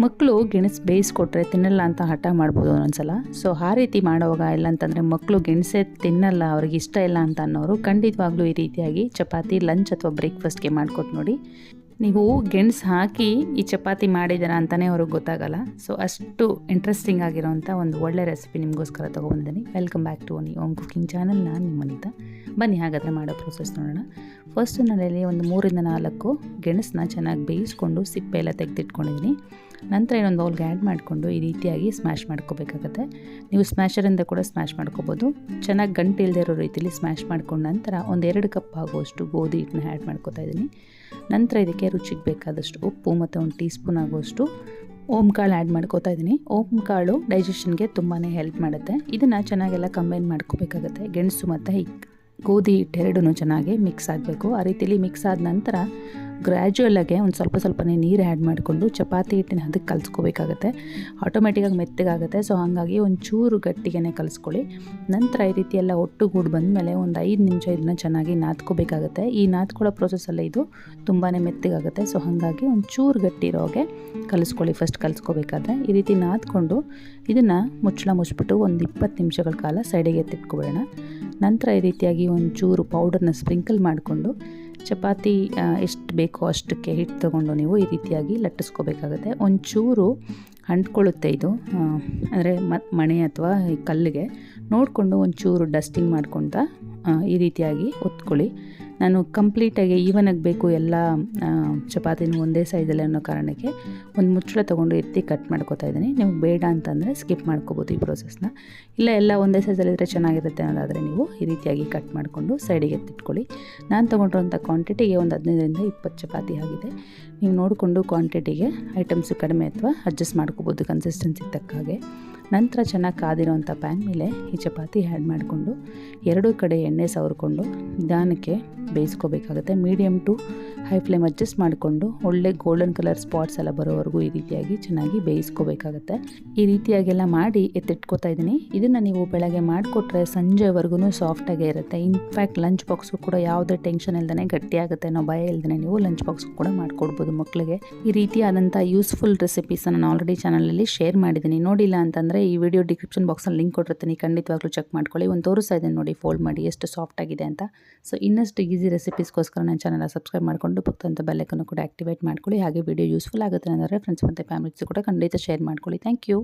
ಮಕ್ಕಳು ಗೆಣಸು ಬೇಯಿಸ್ಕೊಟ್ರೆ ತಿನ್ನಲ್ಲ ಅಂತ ಹಠ ಮಾಡ್ಬೋದು ಒಂದೊಂದ್ಸಲ. ಸೊ ಆ ರೀತಿ ಮಾಡೋವಾಗ ಇಲ್ಲ ಅಂತಂದರೆ ಮಕ್ಕಳು ಗೆಣಸೇ ತಿನ್ನಲ್ಲ, ಅವ್ರಿಗೆ ಇಷ್ಟ ಇಲ್ಲ ಅಂತ ಅನ್ನೋರು ಖಂಡಿತವಾಗ್ಲೂ ಈ ರೀತಿಯಾಗಿ ಚಪಾತಿ ಲಂಚ್ ಅಥವಾ ಬ್ರೇಕ್ಫಾಸ್ಟ್ಗೆ ಮಾಡಿಕೊಟ್ಟು ನೋಡಿ. ನೀವು ಗೆಣಸು ಹಾಕಿ ಈ ಚಪಾತಿ ಮಾಡಿದ್ದೀರಾ ಅಂತಲೇ ಅವ್ರಿಗೆ ಗೊತ್ತಾಗಲ್ಲ. ಸೊ ಅಷ್ಟು ಇಂಟ್ರೆಸ್ಟಿಂಗ್ ಆಗಿರೋಂಥ ಒಂದು ಒಳ್ಳೆ ರೆಸಿಪಿ ನಿಮಗೋಸ್ಕರ ತೊಗೊಬಂದಿದ್ದೀನಿ. Welcome back to home cooking channel. ನಾನು ನಿಮ್ಮ ಅನಿತಾ. ಬನ್ನಿ ಹಾಗಾದರೆ ಮಾಡೋ ಪ್ರೊಸೆಸ್ ನೋಡೋಣ. ಫಸ್ಟು ನಾನಲ್ಲಿ ಒಂದು 3-4 ಗೆಣಸನ್ನ ಚೆನ್ನಾಗಿ ಬೇಯಿಸ್ಕೊಂಡು ಸಿಪ್ಪೆ ಎಲ್ಲ ತೆಗೆದಿಟ್ಕೊಂಡಿದ್ದೀನಿ. ನಂತರ ಇನ್ನೊಂದು ಬೌಲ್ಗೆ ಆ್ಯಡ್ ಮಾಡಿಕೊಂಡು ಈ ರೀತಿಯಾಗಿ ಸ್ಮ್ಯಾಶ್ ಮಾಡ್ಕೋಬೇಕಾಗತ್ತೆ. ನೀವು ಸ್ಮ್ಯಾಶರಿಂದ ಕೂಡ ಸ್ಮ್ಯಾಶ್ ಮಾಡ್ಕೋಬೋದು. ಚೆನ್ನಾಗಿ ಗಂಟು ಇಲ್ಲದೆ ಇರೋ ರೀತಿಯಲ್ಲಿ ಸ್ಮ್ಯಾಶ್ ಮಾಡ್ಕೊಂಡು ನಂತರ ಒಂದು 2 ಕಪ್ ಆಗುವಷ್ಟು ಗೋಧಿ ಹಿಟ್ಟನ್ನ ಆ್ಯಡ್ ಮಾಡ್ಕೋತಾ ಇದ್ದೀನಿ. ನಂತರ ಇದಕ್ಕೆ ರುಚಿಗೆ ಬೇಕಾದಷ್ಟು ಉಪ್ಪು ಮತ್ತು 1 ಟೀ ಸ್ಪೂನ್ ಆಗುವಷ್ಟು ಓಮ್ ಕಾಳು ಆ್ಯಡ್ ಮಾಡ್ಕೋತಾ ಇದ್ದೀನಿ. ಓಮ್ ಕಾಳು ಡೈಜೆಷನ್ಗೆ ತುಂಬಾ ಹೆಲ್ಪ್ ಮಾಡುತ್ತೆ. ಇದನ್ನು ಚೆನ್ನಾಗೆಲ್ಲ ಕಂಬೈನ್ ಮಾಡ್ಕೋಬೇಕಾಗತ್ತೆ. ಗೆಣಸು ಮತ್ತು ಗೋಧಿ ಹಿಟ್ಟು ಎರಡೂ ಚೆನ್ನಾಗಿ ಮಿಕ್ಸ್ ಆಗಬೇಕು. ಆ ರೀತಿಯಲ್ಲಿ ಮಿಕ್ಸ್ ಆದ ನಂತರ ಗ್ರ್ಯಾಜುಯಲಾಗೆ ಒಂದು ಸ್ವಲ್ಪನೇ ನೀರು ಆ್ಯಡ್ ಮಾಡಿಕೊಂಡು ಚಪಾತಿ ಹಿಟ್ಟಿನ ಅದಕ್ಕೆ ಕಲಿಸ್ಕೋಬೇಕಾಗತ್ತೆ. ಆಟೋಮೆಟಿಕಾಗಿ ಮೆತ್ತಗಾಗುತ್ತೆ. ಸೊ ಹಾಗಾಗಿ ಒಂಚೂರು ಗಟ್ಟಿಗೆ ಕಲಿಸ್ಕೊಳ್ಳಿ. ನಂತರ ಈ ರೀತಿ ಎಲ್ಲ ಒಟ್ಟುಗೂಡಿ ಬಂದಮೇಲೆ ಒಂದು 5 ನಿಮಿಷ ಇದನ್ನು ಚೆನ್ನಾಗಿ ನಾದ್ಕೋಬೇಕಾಗತ್ತೆ. ಈ ನಾದ್ಕೊಳ್ಳೋ ಪ್ರೊಸೆಸ್ಸಲ್ಲಿ ಇದು ತುಂಬಾ ಮೆತ್ತಗಾಗುತ್ತೆ. ಸೊ ಹಾಗಾಗಿ ಒಂಚೂರು ಗಟ್ಟಿ ಇರೋಗೆ ಕಲಿಸ್ಕೊಳ್ಳಿ. ಫಸ್ಟ್ ಕಲಿಸ್ಕೋಬೇಕಾದ್ರೆ ಈ ರೀತಿ ನಾದ್ಕೊಂಡು ಇದನ್ನು ಮುಚ್ಚಿಬಿಟ್ಟು ಒಂದು 20 ನಿಮಿಷಗಳ ಕಾಲ ಸೈಡಿಗೆ ಎತ್ತಿಟ್ಕೊಬೇಡ. ನಂತರ ಈ ರೀತಿಯಾಗಿ ಒಂಚೂರು ಪೌಡರ್ನ ಸ್ಪ್ರಿಂಕಲ್ ಮಾಡಿಕೊಂಡು ಚಪಾತಿ ಎಷ್ಟು ಬೇಕೋ ಅಷ್ಟಕ್ಕೆ ಹಿಟ್ಟು ತೊಗೊಂಡು ನೀವು ಈ ರೀತಿಯಾಗಿ ಲಟ್ಟಿಸ್ಕೋಬೇಕಾಗುತ್ತೆ. ಒಂಚೂರು ಅಂಟ್ಕೊಳ್ಳುತ್ತೆ ಇದು, ಅಂದರೆ ಮಣೆ ಅಥವಾ ಈ ಕಲ್ಲಿಗೆ ನೋಡಿಕೊಂಡು ಒಂಚೂರು ಡಸ್ಟಿಂಗ್ ಮಾಡ್ಕೊತ ಈ ರೀತಿಯಾಗಿ ಒತ್ಕೊಳ್ಳಿ. ನಾನು ಕಂಪ್ಲೀಟಾಗಿ ಈವನಾಗಿ ಬೇಕು ಎಲ್ಲ ಚಪಾತಿನೂ ಒಂದೇ ಸೈಜಲ್ಲಿ ಅನ್ನೋ ಕಾರಣಕ್ಕೆ ಒಂದು ಮುಚ್ಚಳ ತೊಗೊಂಡು ಎತ್ತಿ ಕಟ್ ಮಾಡ್ಕೋತಾ ಇದ್ದೀನಿ. ನೀವು ಬೇಡ ಅಂತಂದರೆ ಸ್ಕಿಪ್ ಮಾಡ್ಕೋಬೋದು ಈ ಪ್ರೊಸೆಸ್ನ. ಇಲ್ಲ ಎಲ್ಲ ಒಂದೇ ಸೈಜಲ್ಲಿದ್ದರೆ ಚೆನ್ನಾಗಿರುತ್ತೆ ಅನ್ನೋದಾದರೆ ನೀವು ಈ ರೀತಿಯಾಗಿ ಕಟ್ ಮಾಡಿಕೊಂಡು ಸೈಡಿಗೆ ಎತ್ತಿಟ್ಕೊಳ್ಳಿ. ನಾನು ತೊಗೊಂಡಿರೋಂಥ ಕ್ವಾಂಟಿಟಿಗೆ ಒಂದು 15-20 ಚಪಾತಿ ಆಗಿದೆ. ನೀವು ನೋಡಿಕೊಂಡು ಕ್ವಾಂಟಿಟಿಗೆ ಐಟಮ್ಸು ಕಡಿಮೆ ಅಥವಾ ಅಡ್ಜಸ್ಟ್ ಮಾಡ್ಕೋಬೋದು ಕನ್ಸಿಸ್ಟೆನ್ಸಿಗೆ ತಕ್ಕ ಹಾಗೆ. ನಂತರ ಚೆನ್ನಾಗಿ ಕಾದಿರೋಂಥ ಪ್ಯಾನ್ ಮೇಲೆ ಈ ಚಪಾತಿ ಆ್ಯಡ್ ಮಾಡಿಕೊಂಡು 2 ಕಡೆ ಎಣ್ಣೆ ಸವರ್ಕೊಂಡು ನಿಧಾನಕ್ಕೆ ಬೇಯಿಸ್ಕೋಬೇಕಾಗುತ್ತೆ. Medium to high flame adjust ಮಾಡಿಕೊಂಡು ಒಳ್ಳೆ ಗೋಲ್ಡನ್ ಕಲರ್ ಸ್ಪಾಟ್ಸ್ ಎಲ್ಲ ಬರೋವರೆಗೂ ಈ ರೀತಿಯಾಗಿ ಚೆನ್ನಾಗಿ ಬೇಯಿಸ್ಕೋಬೇಕಾಗುತ್ತೆ. ಈ ರೀತಿಯಾಗೆಲ್ಲ ಮಾಡಿ ಎತ್ತಿಟ್ಕೋತಾ ಇದ್ದೀನಿ. ಇದನ್ನು ನೀವು ಬೆಳಗ್ಗೆ ಮಾಡಿಕೊಟ್ರೆ ಸಂಜೆವರೆಗೂ ಸಾಫ್ಟಾಗೇ ಇರುತ್ತೆ. ಇನ್ಫ್ಯಾಕ್ಟ್ ಲಂಚ್ ಬಾಕ್ಸ್ಗೂ ಕೂಡ ಯಾವುದೇ ಟೆನ್ಷನ್ ಇಲ್ಲದೇ ಗಟ್ಟಿಯಾಗುತ್ತೆ ಅನ್ನೋ ಭಯ ಇಲ್ಲದೇ ನೀವು ಲಂಚ್ ಬಾಕ್ಸ್ಗೂ ಕೂಡ ಮಾಡಿಕೊಡ್ಬೋದು ಮಕ್ಕಳಿಗೆ. ಈ ರೀತಿಯಾದಂಥ ಯೂಸ್ಫುಲ್ ರೆಸಿಪೀಸನ್ನು ನಾನು ಆಲ್ರೆಡಿ ಚಾನಲಲ್ಲಿ ಶೇರ್ ಮಾಡಿದ್ದೀನಿ. ನೋಡಿಲ್ಲ ಅಂತಂದರೆ ಈ ವಿಡಿಯೋ ಡಿಸ್ಕ್ರಿಪ್ಷನ್ ಬಾಕ್ಸಲ್ಲಿ ಲಿಂಕ್ ಕೊಟ್ಟಿರ್ತೀನಿ, ಖಂಡಿತವಾಗ್ಲೂ ಚೆಕ್ ಮಾಡ್ಕೊಳ್ಳಿ. ಒಂದು ತೋರಿಸ್ತಾ ಇದ್ದೀನಿ ನೋಡಿ, ಫೋಲ್ಡ್ ಮಾಡಿ ಎಷ್ಟು ಸಾಫ್ಟ್ ಆಗಿದೆ ಅಂತ. ಸೊ ಇನ್ನಷ್ಟು ಈಸಿ ರೆಸಿಪೀಸ್ಗೋಸ್ಕರ ನನ್ನ ಚಾನಲ್ ಸಬ್ಸ್ಕ್ರೈಬ್ ಮಾಡಿಕೊಂಡು ಪಕ್ಕದಂಥ ಬೆಲ್ ಐಕಾನ್ ಕೂಡ ಆಕ್ಟಿವೇಟ್ ಮಾಡ್ಕೊಳ್ಳಿ. ಹಾಗೆ ವಿಡಿಯೋ ಯೂಸ್ಫುಲ್ ಆಗುತ್ತೆ ಅಂದರೆ ಫ್ರೆಂಡ್ಸ್ ಮತ್ತು ಫ್ಯಾಮಿಲೀಸ್ ಕೂಡ ಖಂಡಿತ ಶೇರ್ ಮಾಡ್ಕೊಳ್ಳಿ. Thank you.